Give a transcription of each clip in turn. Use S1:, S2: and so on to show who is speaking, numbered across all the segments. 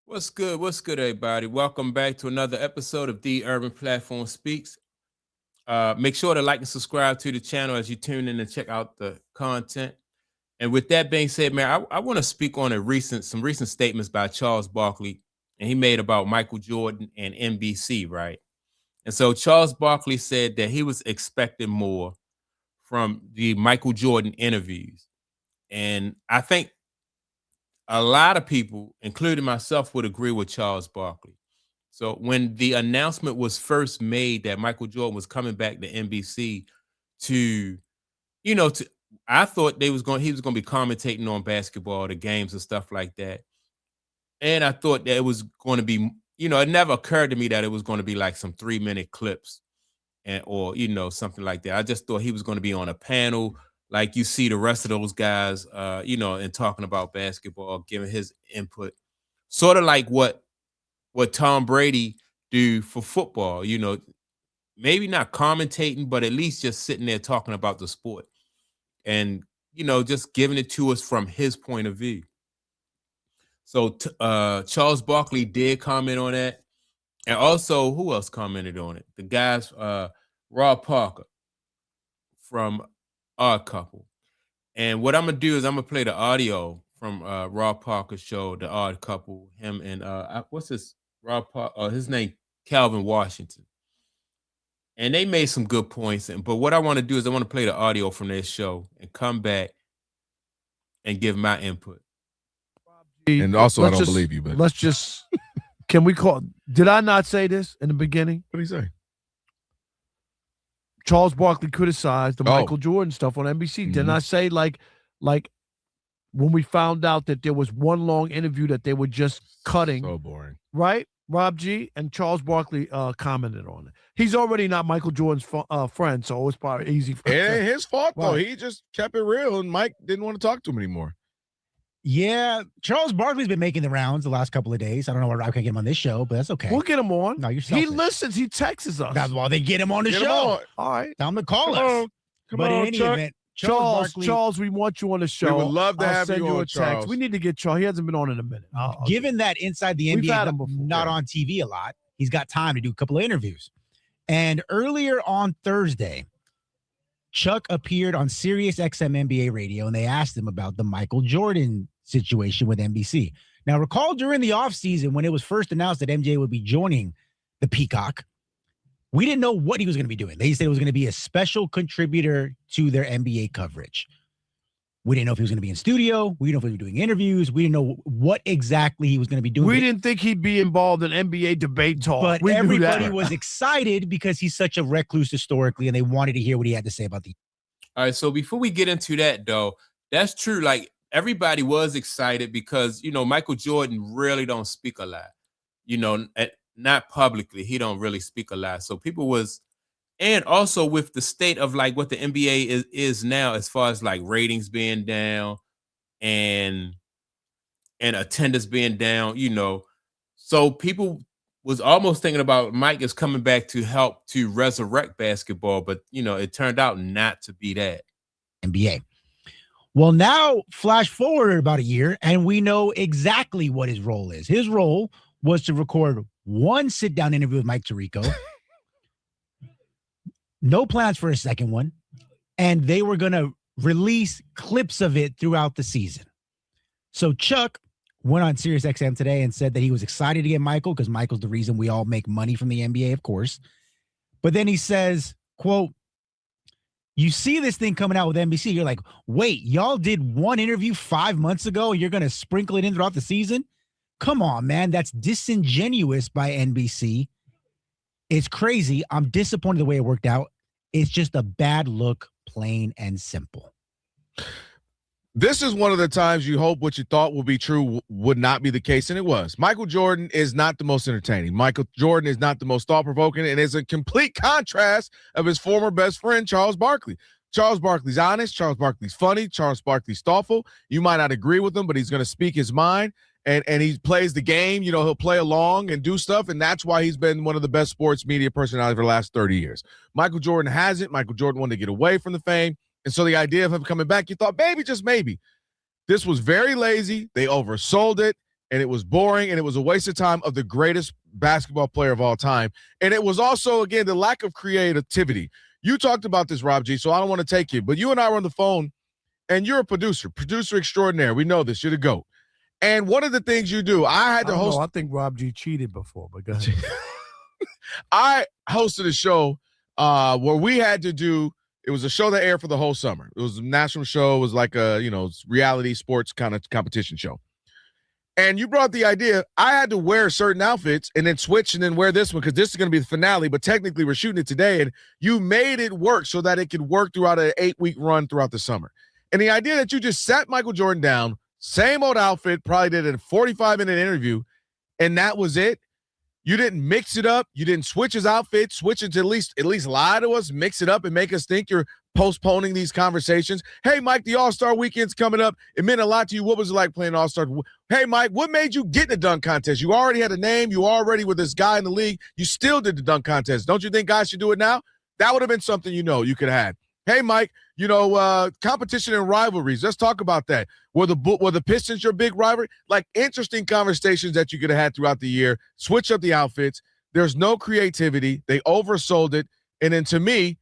S1: What's good? What's good, everybody? Welcome back to another episode of The Urban Platform Speaks. Make sure to like and subscribe to the channel as you tune in and check out the content. And with that being said, man, I want to speak on some recent statements by Charles Barkley, and he made about Michael Jordan and NBC, right? And so Charles Barkley said that he was expecting more from the Michael Jordan interviews, and I think a lot of people, including myself, would agree with Charles Barkley. So when the announcement was first made that Michael Jordan was coming back to NBC to, to I thought he was going to be commentating on basketball, the games and stuff like that. And I thought that it was going to be, it never occurred to me that it was going to be like some 3-minute clips and or something like that. I just thought he was going to be on a panel like you see the rest of those guys and talking about basketball, giving his input. Sort of like what Tom Brady do for football, maybe not commentating, but at least just sitting there talking about the sport and, just giving it to us from his point of view. So Charles Barkley did comment on that. And also, who else commented on it? The guys, Rob Parker from Odd Couple. And what I'm going to do is I'm going to play the audio from Rob Parker's show, The Odd Couple, him and, what's his, Rob Parker, his name, Calvin Washington. And they made some good points. But what I want to do is I want to play the audio from their show and come back and give my input.
S2: And also, I don't believe you, but
S3: let's just, can we call, did I not say this in the beginning?
S2: What did he say?
S3: Charles Barkley criticized the Michael Jordan stuff on NBC. Mm-hmm. Didn't I say like when we found out that there was one long interview that they were just cutting?
S2: So boring.
S3: Right? Rob G. and Charles Barkley commented on it. He's already not Michael Jordan's friend, so it's probably easy for him.
S2: It ain't his fault, though. He just kept it real, and Mike didn't want to talk to him anymore.
S4: Yeah, Charles Barkley's been making the rounds the last couple of days. I don't know why I can't get him on this show, but that's okay.
S3: We'll get him on.
S4: No, you're selfish.
S3: He listens. He texts us.
S4: That's why they get him on the show.
S3: All right.
S4: Tell him to call us.
S2: Come on,
S4: in any
S2: Chuck.
S4: event,
S3: Charles, we want you on the show.
S2: We would love to have you on,
S3: text.
S2: Charles.
S3: We need to get Charles. He hasn't been on in a minute.
S4: Given that inside the NBA, not on TV a lot, he's got time to do a couple of interviews. And earlier on Thursday, Chuck appeared on Sirius XM NBA radio, and they asked him about the Michael Jordan situation with NBC. Now, recall during the offseason when it was first announced that MJ would be joining the Peacock, we didn't know what he was going to be doing. They said it was going to be a special contributor to their NBA coverage. We didn't know if he was going to be in studio. We didn't know if he was doing interviews. We didn't know what exactly he was going to be doing.
S3: We didn't think he'd be involved in NBA debate talk.
S4: But everybody was excited because he's such a recluse historically, and they wanted to hear what he had to say about the.
S1: All right, so before we get into that, though, that's true. Like, everybody was excited because, Michael Jordan really don't speak a lot. Not publicly. He don't really speak a lot. So people was, and also with the state of like what the NBA is now, as far as like ratings being down and attendance being down, so people was almost thinking about Mike is coming back to help to resurrect basketball, but it turned out not to be that.
S4: NBA. Well, now flash forward about a year, and we know exactly what his role is. His role was to record one sit-down interview with Mike Tirico. No plans for a second one. And they were going to release clips of it throughout the season. So Chuck went on Sirius XM today and said that he was excited to get Michael because Michael's the reason we all make money from the NBA, of course. But then he says, quote, you see this thing coming out with NBC, you're like, wait, y'all did one interview 5 months ago and you're going to sprinkle it in throughout the season? Come on, man. That's disingenuous by NBC. It's crazy. I'm disappointed the way it worked out. It's just a bad look, plain and simple.
S2: This is one of the times you hope what you thought would be true would not be the case, and it was. Michael Jordan is not the most entertaining. Michael Jordan is not the most thought-provoking, and is a complete contrast of his former best friend, Charles Barkley. Charles Barkley's honest. Charles Barkley's funny. Charles Barkley's thoughtful. You might not agree with him, but he's going to speak his mind, and he plays the game. He'll play along and do stuff, and that's why he's been one of the best sports media personalities for the last 30 years. Michael Jordan hasn't. Michael Jordan wanted to get away from the fame. And so the idea of him coming back, you thought, maybe, just maybe. This was very lazy. They oversold it. and it was boring, and it was a waste of time of the greatest basketball player of all time. And it was also, again, the lack of creativity. You talked about this, Rob G, so I don't want to take you, but you and I were on the phone, and you're a producer extraordinaire. We know this. You're the GOAT. And one of the things you do, I had to host.
S3: I think Rob G cheated before, but go ahead.
S2: I hosted a show where we had to do. It was a show that aired for the whole summer. It was a national show. It was like a reality sports kind of competition show. And you brought the idea. I had to wear certain outfits and then switch and then wear this one because this is going to be the finale. But technically, we're shooting it today, and you made it work so that it could work throughout an 8-week run throughout the summer. And the idea that you just sat Michael Jordan down, same old outfit, probably did a 45-minute interview, and that was it. You didn't mix it up. You didn't switch his outfit, switch it to at least lie to us, mix it up, and make us think you're postponing these conversations. Hey, Mike, the All-Star Weekend's coming up. It meant a lot to you. What was it like playing All-Star? Hey, Mike, what made you get in the dunk contest? You already had a name. You already were this guy in the league. You still did the dunk contest. Don't you think guys should do it now? That would have been something you could have had. Hey, Mike, competition and rivalries. Let's talk about that. Were the Pistons your big rivalry? Like interesting conversations that you could have had throughout the year. Switch up the outfits. There's no creativity. They oversold it. And then to me,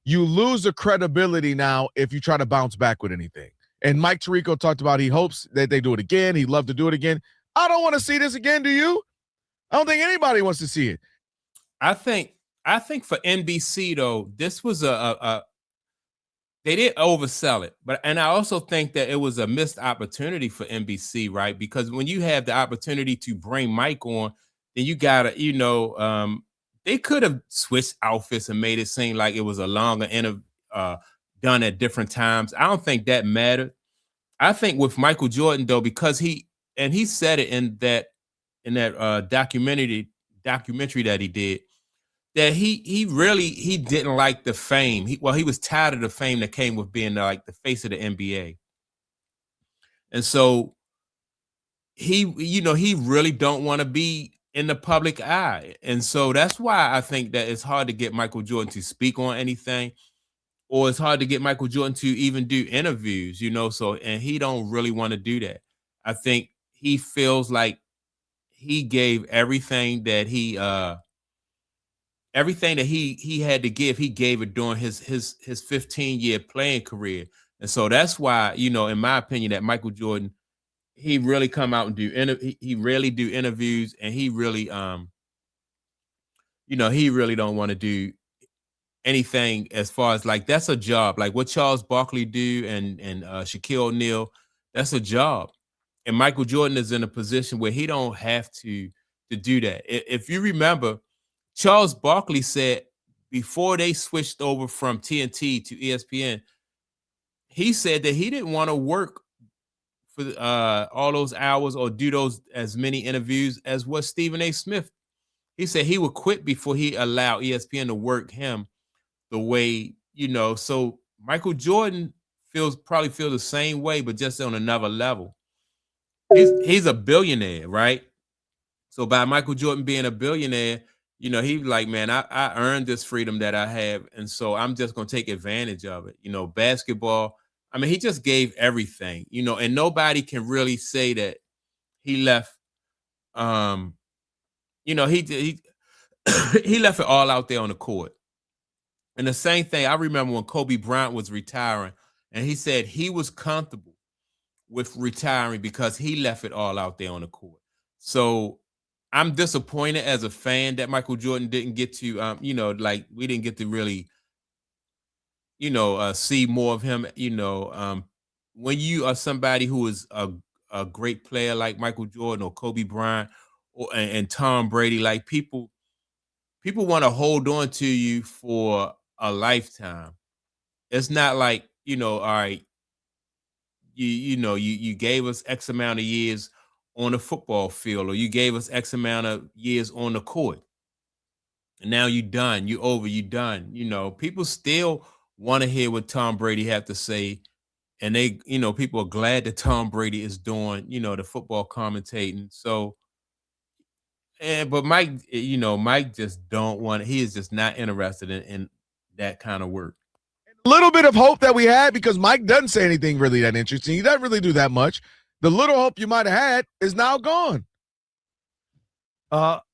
S2: you lose the credibility now if you try to bounce back with anything. And Mike Tirico talked about he hopes that they do it again. He'd love to do it again. I don't want to see this again, do you? I don't think anybody wants to see it.
S1: I think for NBC though, this was they did oversell it, and I also think that it was a missed opportunity for NBC, right? Because when you have the opportunity to bring Mike on, then you gotta, they could have switched outfits and made it seem like it was a longer interview done at different times. I don't think that mattered. I think with Michael Jordan though, because he said it in that documentary that he did, that he didn't like the fame. He was tired of the fame that came with being like the face of the NBA. And so he really don't want to be in the public eye. And so that's why I think that it's hard to get Michael Jordan to speak on anything, or it's hard to get Michael Jordan to even do interviews, and he don't really want to do that. I think he feels like he gave everything that he had to give, he gave it during his 15-year playing career. And so that's why, in my opinion, that Michael Jordan, he really come out and he really do interviews, and he really he really don't want to do anything as far as like that's a job. Like what Charles Barkley do and Shaquille O'Neal, that's a job. And Michael Jordan is in a position where he don't have to do that. If you remember, Charles Barkley said before they switched over from TNT to ESPN, he said that he didn't want to work for all those hours or do those as many interviews as what Stephen A. Smith. He said he would quit before he allowed ESPN to work him the way, So Michael Jordan probably feels the same way, but just on another level. He's a billionaire, right? So by Michael Jordan being a billionaire, he's like, man, I earned this freedom that I have. And so I'm just going to take advantage of it. Basketball, I mean, he just gave everything, and nobody can really say that he left, he he left it all out there on the court. And the same thing, I remember when Kobe Bryant was retiring, and he said he was comfortable with retiring because he left it all out there on the court. So I'm disappointed as a fan that Michael Jordan didn't get to, we didn't get to really, see more of him. When you are somebody who is a great player like Michael Jordan or Kobe Bryant and Tom Brady, like people want to hold on to you for a lifetime. It's not like, all right, you gave us X amount of years on the football field, or you gave us X amount of years on the court, and now you're done, you're done. People still want to hear what Tom Brady have to say, and they, people are glad that Tom Brady is doing, the football commentating. So, but Mike, Mike just don't want. He is just not interested in that kind of work.
S2: A little bit of hope that we had, because Mike doesn't say anything really that interesting. He doesn't really do that much. the little hope you might have had is now gone.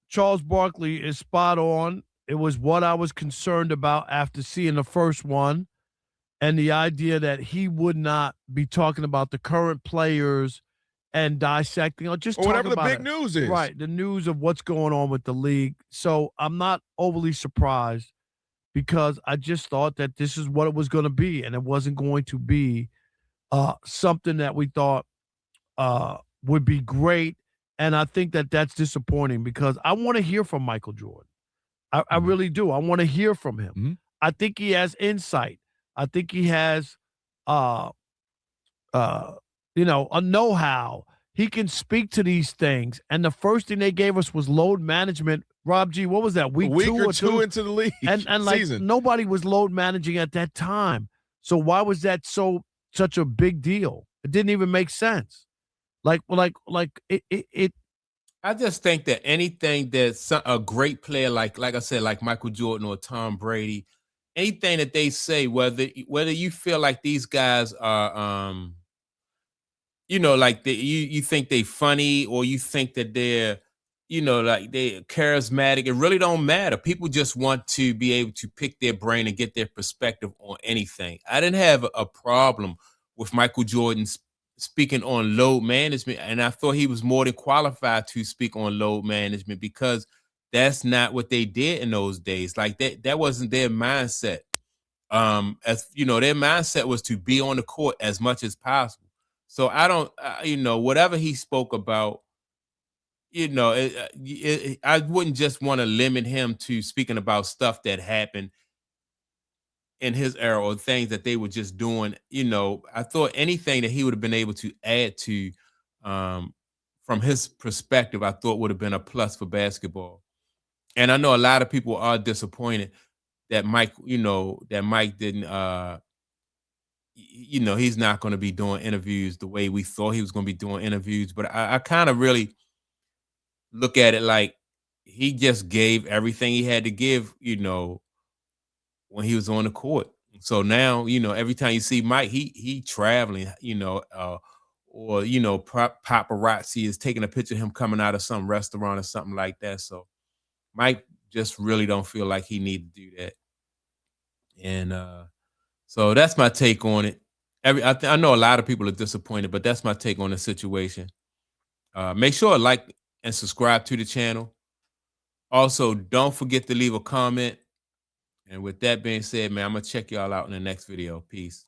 S3: Charles Barkley is spot on. It was what I was concerned about after seeing the first one, and the idea that he would not be talking about the current players and dissecting or just
S2: or whatever the
S3: about
S2: big news is.
S3: Right, the news of what's going on with the league. So I'm not overly surprised because I just thought that this is what it was going to be, and it wasn't going to be something that we thought would be great. And I think that that's disappointing because I want to hear from Michael Jordan. I really do. I want to hear from him.
S2: Mm-hmm.
S3: I think he has insight. I think he has, a know-how. He can speak to these things. And the first thing they gave us was load management. Rob G, what was that? Week two
S2: or two into the league
S3: and like
S2: season.
S3: Nobody was load managing at that time. So why was that such a big deal? It didn't even make sense. Like it.
S1: I just think that anything that a great player like I said, like Michael Jordan or Tom Brady, anything that they say, whether you feel like these guys are, like you think they funny or you think that they're, like they're charismatic, it really don't matter. People just want to be able to pick their brain and get their perspective on anything. I didn't have a problem with Michael Jordan's speaking on load management, and I thought he was more than qualified to speak on load management because that's not what they did in those days. Like that wasn't their mindset. As you know, their mindset was to be on the court as much as possible. So I don't, whatever he spoke about, I wouldn't just want to limit him to speaking about stuff that happened in his era or things that they were just doing. I thought anything that he would have been able to add to, from his perspective, I thought would have been a plus for basketball. And I know a lot of people are disappointed that Mike didn't, he's not going to be doing interviews the way we thought he was going to be doing interviews. But I kind of really look at it like he just gave everything he had to give, when he was on the court. So now, every time you see Mike, he traveling, or paparazzi is taking a picture of him coming out of some restaurant or something like that. So Mike just really don't feel like he need to do that. And so that's my take on it. I know a lot of people are disappointed, but that's my take on the situation. Make sure to like and subscribe to the channel. Also, don't forget to leave a comment. And with that being said, man, I'm going to check y'all out in the next video. Peace.